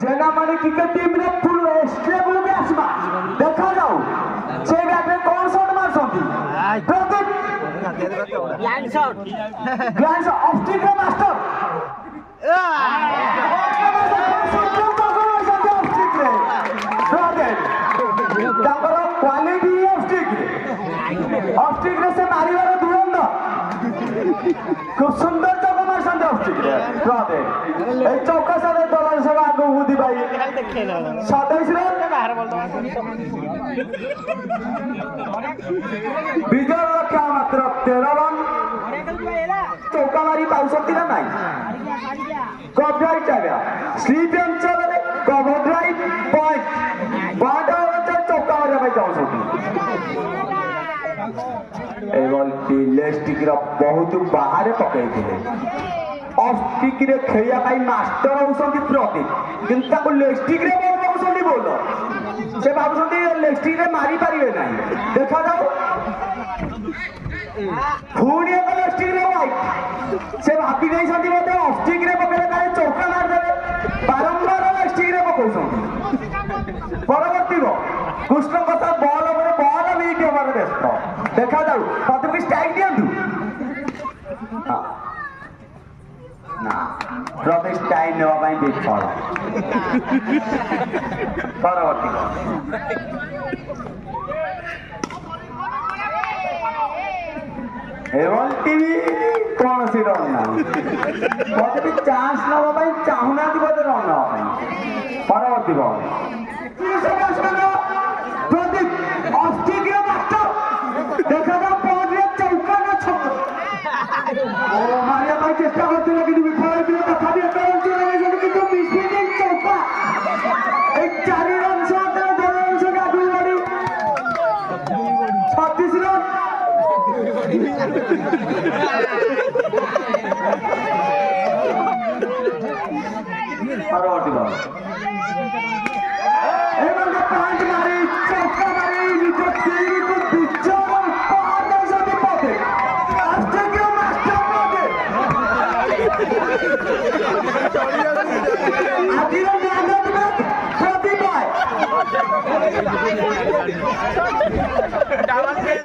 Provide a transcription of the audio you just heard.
जेनामानी cricket team ने full stable में आसमा देखा जाओ से बैटे कौन शॉट मार सकती Pradeep gland shot of stick रे मास्टर क्वालिटी ऑफ स्टिक रे से मारिबार दुरंद खूब सुंदर चौका मारछन ऑफ स्टिक रे प्रदीप ए चौका साथे दलन सब आगु बुद्धि भाई 27 रन विजय रक्षा मात्र 13 रन चौका मारी पाउछंती ना नाही कवड्राई चागा स्लीप अंचल रे कवड्राई पॉइंट बाडा अंचल चौका मारे भाई जाउछंती ए बॉल टी लेग स्टिक रे बहुत बाहर पकई थिले ऑफ स्टिक रे खेलिया भाई मास्टर होउछंती प्रदीप किंतु ताको लेग स्टिक रे बॉल होउछंती बोल से भाबुछंती लेग स्टिक रे मारी पारिबे नाही देखा जाओ फुणी एक लेग स्टिक रे वाइट से भाबी नहीं छंती बोले ऑफ स्टिक रे पकड़े काहे चौका मार देबे बारंबार लेग स्टिक रे पकौछंती परवर्ती गो कृष्ण कथा बॉल ओवर बॉल वीक ओवर व्यस्त देखा जाऊ प्रदीप की स्ट्राइक दियंतु हां ना प्रदीप स्ट्राइक नेवा ପାଇଁ ବିଫଳ परवर्ती गो एवं टीवी कौन सी रन ना बोले भी चांस नवा भाई चाहना थी बोले रन नवा भाई परवर्ती बॉल प्रदीप ऑस्टिक रे मास्टर देखा जा बॉल रे चौका ना छक्का ओ मारिया भाई चेष्टा करते लेकिन विफल दिए तथा भी एक रन चले गए लेकिन तो मिसफिटिंग चौका एक 4 रन से 2 रन से आगे बढ़ी 36 रन परवर्ती बॉल एवं पांच मारी चौका मारी निजे टीम को बिचार पार दे सकते पाते ऑस्ट्रेलिया मास्टर पाते आदिर मैदान में प्रदीप भाई